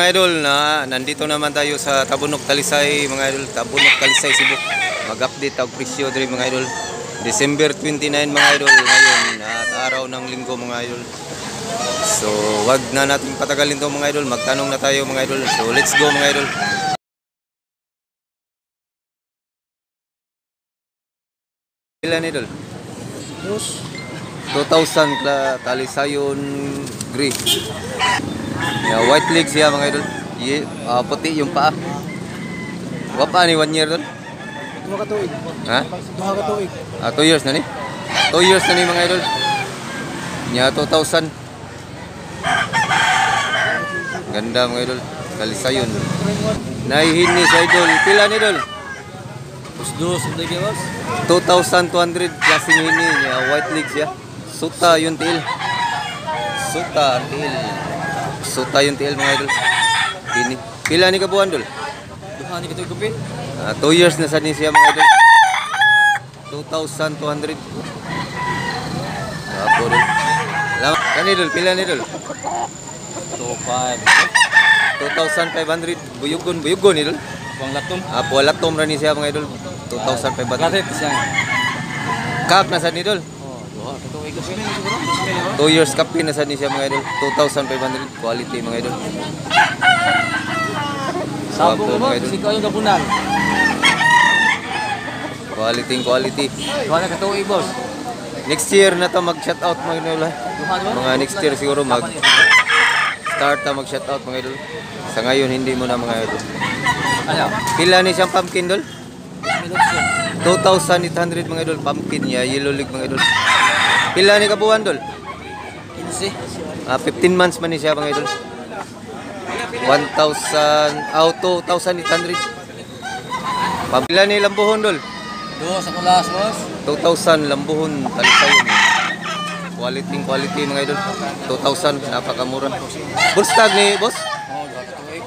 Mga idol, nandito naman tayo sa Tabunok, Talisay, mga idol. Tabunok, Talisay, Cebu. Mag-update ang presyo diri mga idol. December 29 mga idol ngayon at araw ng linggo mga idol. So, wag na natin patagalin to mga idol. Magtanong na tayo mga idol. So, let's go mga idol. Ilan idol? 2,000 Talisayon Gray. White leg siya mga idol. Puti yung paa. Wapa ni 1 year doon? 2 katuig. Ha? 2 katuig. 2 years na ni? 2 years na ni mga idol. Nya 2,000. Ganda mga idol. Talisayon. Nahihini sa idol. Pila ni idol? Dos, hindi kayo boss? 2,200 klaseng hini niya. White leg siya. Suta yung tiil. Suta ang tiil. Suta yung tiil mga idol. Hini. Pila ni kabuhan dol? Duha ni katuig kupin. 2 years na sa ni siya mga idol. 2,200. Apo dol. Kani dol, pila ni dol? 2,500. Buyugon ni dol. Buang latom. Apo latom ra ni siya mga idol. 2,500. Gratit siya. Kap na sa ni dol. Duha katuig kupin siguro. 2 years kapin na sa ni siya mga idol. 2,500 quality mga idol. Sabo Apo, mo, mga idol. siko yung gabunan. Quality. Duha na katuig boss. Next year na to mag-shout out mga idol. Duha ba? Mga next year siguro start na mag-shout out mga idol. Sa ngayon hindi mo na mga idol. Ano? Pila ni siyang pumpkin dol? Minutso. 2,800 mga idol. Pumpkin niya, yellow league mga idol. Pila ni kabuhan dol? 15. 15 months man ni siya mga idol. 2,800. Pila ni lambuhon dol? Duha sa kulas boss. 2,000 lambuhon Talisayon. Quality mga idol. 2,000 napakamura. Bullstag ni boss? Oh, duha katuig.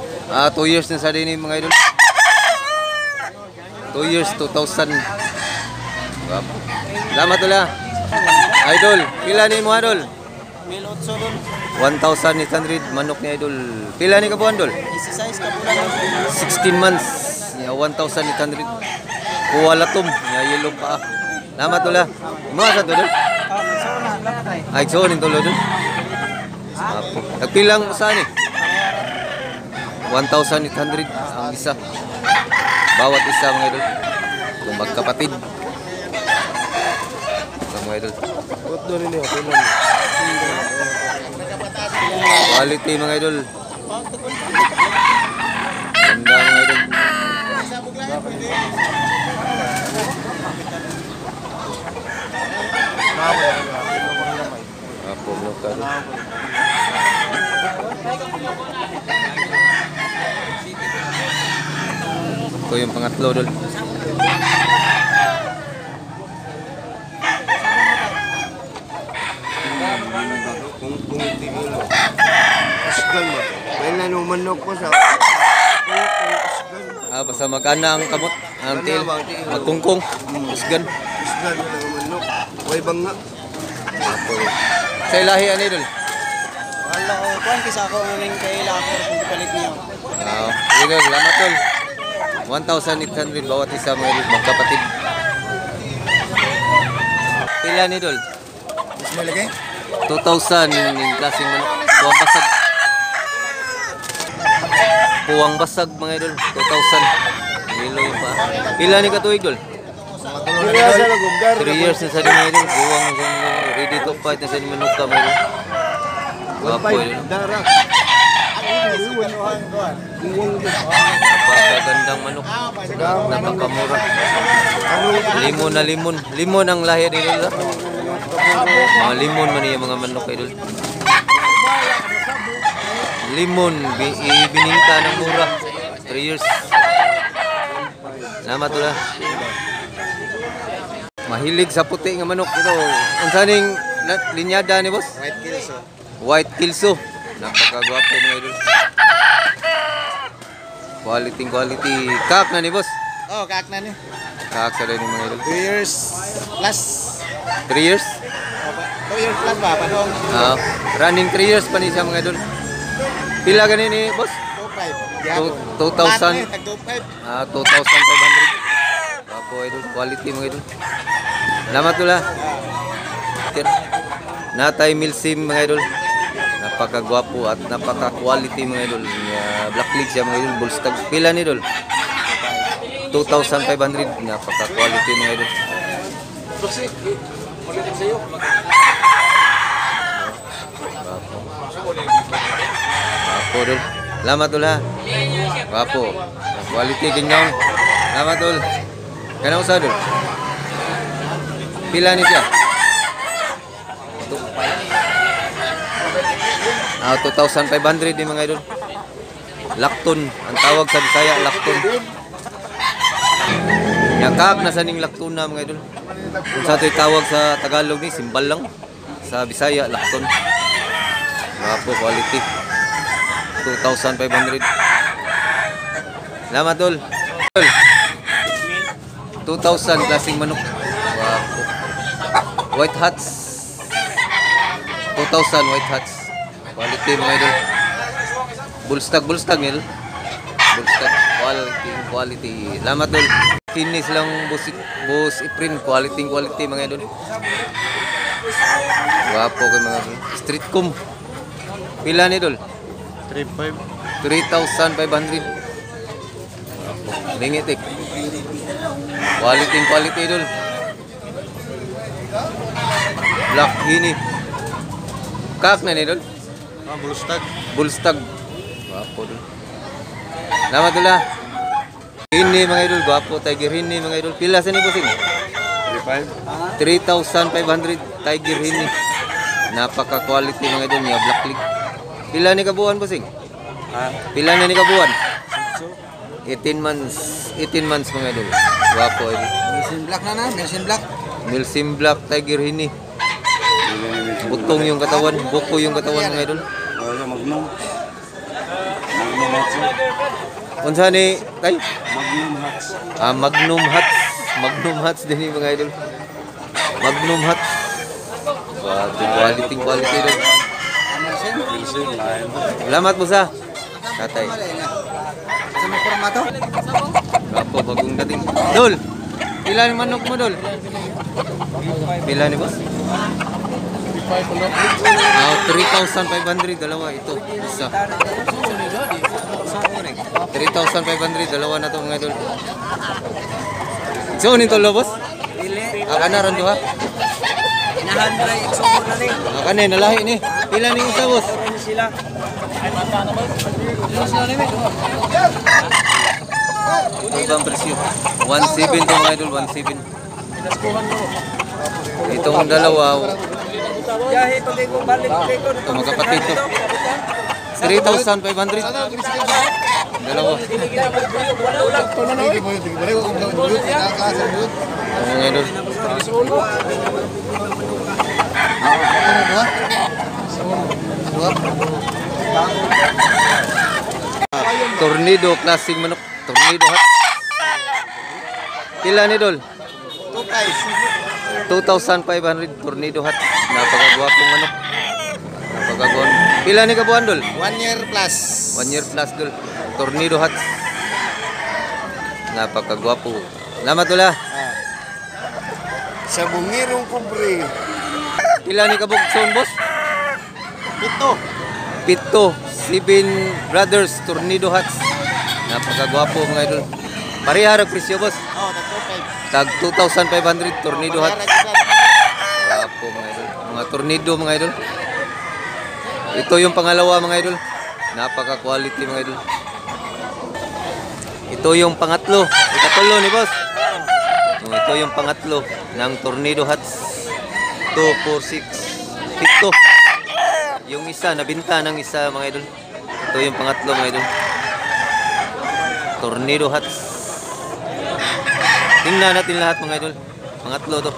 2 years na sa din mga idol. 2 years, 2,000. Salamat ulit. Idol, pila ni mo idol? 1,800 dun. 1,800 manok ni idol. Pila ni kabuhan dol? Easy size ka pula lang. 16 months. 1,800. Kuha latom. Yellow pa. Salamat ulit. Mga sa dol? Ay, so nin tulo dol. Nagpilang saan ni? 1,800 ang isa. Bawat isa mga idol. Kung magkapatid. Ito mga idol. Quality mga idol. Ganda mga idol. Apo mo ka idol. Ito yung pangatlo dol. Kung tingin mo. Asgal mo. May nanumanok ko sa Basta magana ang kamot. Ang tiil. Magkungkong. Usgan. asgal na nanumanok. Way bang nga. Apo. Sa ilahi ano dol? Wala ko, kuhan kisa ako ngayon kay Lakor kung palit niyo. Idol, salamat dol. 1,800 bawat isa mga idol. Magkapatid. Pila ni dol? Mas malagay? 2,000 yung klaseng manok. Puwang basag. Puwang basag mga idol. 2,000. Hilo yung pa. Pila ni katuig dol? 3 years na sa din mga idol. Puwang ready to fight na sa din manok ka mga idol. Wapo idol. Napakagandang manok. Napakamura. Limon na limon. Limon ang lahi ni idol. Mga limon man yung mga manok idol. Limon, ibiningka ng mura. 3 years. Salamat ulit. Mahilig sa puti nga manok ito. Ang saning linyada ni boss? White kills oh. White Kilso. Napakagwapo mga idol. Quality. Kak na ni boss? Oh, kaak na ni. Kak sa rin mga idol. 2 years plus. 3 years? 2 years plus ba? Padong. Running 3 years pa ni siya mga idol. Pila ganin ni boss? 2 2,000. Tag 2,500. 2,500. Apo idol, quality mga idol. Salamat tula. Natay Milsim mga idol. Napakagwapo at napaka-quality mga idol. Black League siya mga idol. Bullstag. Pila ni idol? 2,500. Napaka-quality mga idol. Gwapo idol. Salamat tula. Gwapo. Quality kinyong. Salamat tol. Kana usa idol? Pila ni siya? 2,500 din mga idol. Lakton, ang tawag sa Bisaya, lakton. Yakak na saning lakton na mga idol. Kung sa ito'y tawag sa Tagalog ni, simbal lang. Sa Bisaya, lakton. Mapo, quality. 2,500. Salamat tol. 2,000 klaseng manok. Wapo. White hats. 2,000 white hats. Quality mga idol. Bullstag nil. Bullstag quality. Salamat tol. Kinis lang bus iprin quality mga idol. Wapo kay mga idol. Street com. Pila ni idol? 3,500. Lingitik. Quality idol. Black hini. Kak na ni idol. Bullstag. Gwapo dun. Salamat tula. Hini mga idol, gwapo Tiger Hini mga idol. Pila sa ni bossing? 3,500 Tiger Hini. Napaka-quality mga idol niya, Black League. Pila ni kabuan bossing? Pila na ni kabuan? 18 months mga idol. Gwapo idol. Milsim Black Tiger Hini. Butong yung katawan, buko yung katawan mga idol. Unsa ni kay? Magnum Hats din yung mga idol. Magnum Hats. Quality idol. Salamat po sa tatay. Sa mga formato? Apo bagong dating. Dol. Pila ni manok mo dol? Pila ni boss? 3,500 dalawa ito. Isa. 3,500 dalawa na to mga idol. So nito lo boss? Dili. Kana ron duha. Inahandray eksumor na ni. Kani nalahi ni. Pila ni usa boss? Sila. Ibang presyo. 1,700 to mga idol, 1,700. Itong dalawa, Yahe to ko balik ko. ito magkapatid to. 3,500. Dalawa. Mga idol. Tornado, klaseng manok. Tornado hat. Pila ni dol? 2,500 tornado hat. Napakagwapong manok. Napakagwapong. Pila ni kabuan dol? 1 year plus. 1 year plus dol. Tornado hat. Napakagwapo. Salamat tula. Sa bungirong kubre. Pila ni kabugson boss? Pito. 7 brothers tornado hats. Napakagwapo mga idol. Pareha ra presyo boss. Tag 2,500 tornado hat. Gwapo mga idol. Mga tornado mga idol. Ito yung pangalawa mga idol. Napaka-quality mga idol. Ito yung pangatlo. Ikatulo ni boss. Ito yung pangatlo ng tornado hats. 2, 4, 6, 7. Yung isa, nabinta ng isa mga idol. Ito yung pangatlo mga idol. Tornado hats. Tingnan natin lahat mga idol. Pangatlo to.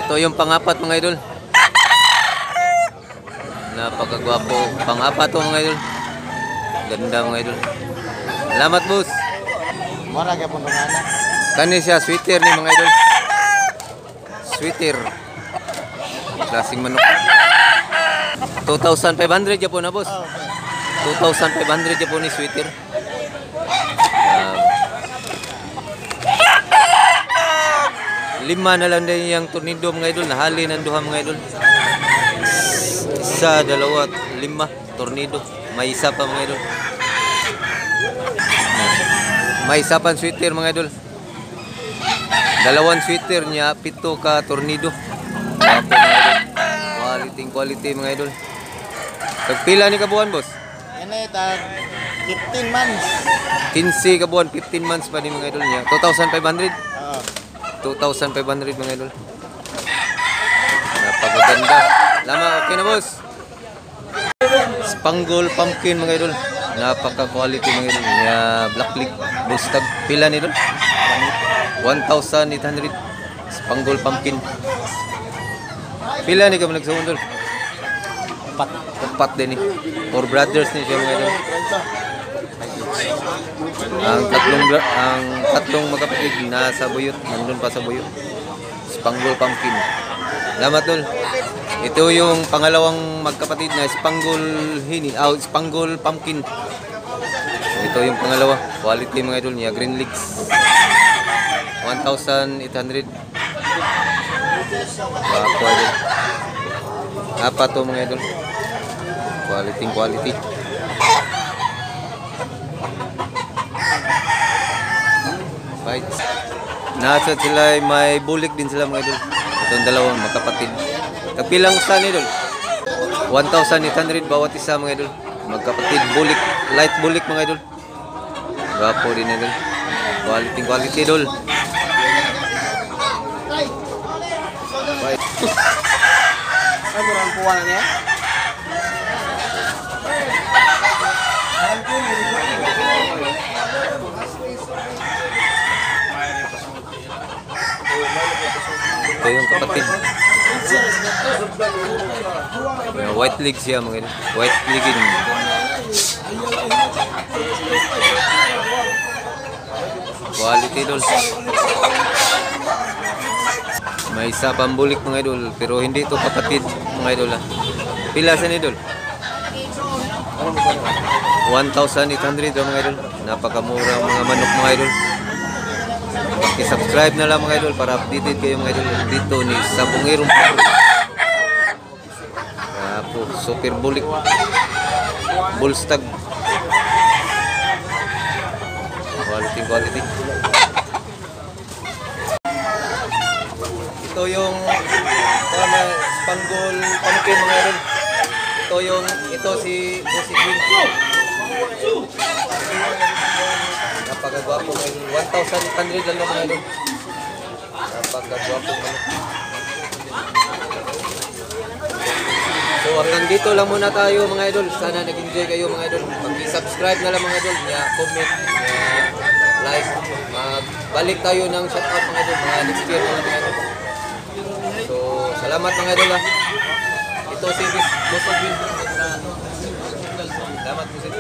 Ito yung pangapat mga idol. Napakagwapo. Pangapat to mga idol. Ganda mga idol. Salamat boss. Mara ka po nung anak. Kani siya, sweater ni mga idol. Sweater. Klaseng manok. 2,500 ya po na boss. 2,500 po ni sweater. Lima na lang din yung tornado mga idol. Nahali ng duha mga idol. Isa, dalawa, lima tornado. May isa pa mga idol. May isa pang sweater mga idol. Dalawang sweater niya, 7 ka tornado. Wapo mga idol. Quality mga idol. Pagpila ni kabuan boss? Yan na tag 15 months. 15 kabuan, 15 months pa ni mga idol niya. 2,500? Oo. 2,500 mga idol. Napakaganda. Lama, okay na boss. Spangle pumpkin mga idol. Napaka-quality mga idol. Black League. Bullstag. Pila ni idol? 1,800. Spangle pumpkin. Pila ni ka nagsawon idol? Empat din eh. 4 brothers ni siya mga idol. Ang tatlong magkapatid nasa buyot, nandun pa sa buyot. Spangle pumpkin. Salamat tol. Ito yung pangalawang magkapatid na Spangle pumpkin. Ito yung pangalawa. Quality mga idol niya, Green Leagues. 1,800. Wapo idol. Apat to mga idol. Quality. Right. Nasa sila may bulik din sila mga idol. Itong dalawang magkapatid. Kapilang usta ni idol? 1,800 bawat isa mga idol. Magkapatid bulik, light bulik mga idol. Gapo din idol. Quality idol. Right. Ay, murang puwan niya. Ito yung kapatid. White leg siya mga idol. White leg din. Quality idol. May isa pambulik mga idol. Pero hindi ito kapatid mga idol. Pila sa idol? 1,800 mga idol. Napakamura mga manok mga idol. I-subscribe na lang mga idol para updated kayo mga idol dito ni Sabungirong po. Super bulik. Bullstag. Quality. Ito yung Spangle pumpkin mga idol. Ito si Queen. Napakagwapo mga idol. 1,800 lang mga idol. Napakagwapo mga idol. So hanggang dito lang muna tayo mga idol. Sana nag-enjoy kayo mga idol. Mag-subscribe na lang mga idol. Comment, like. Magbalik tayo ng shoutout mga idol. Mga next year mga idol. So salamat mga idol. Ito si Boss Edwin. Salamat po sa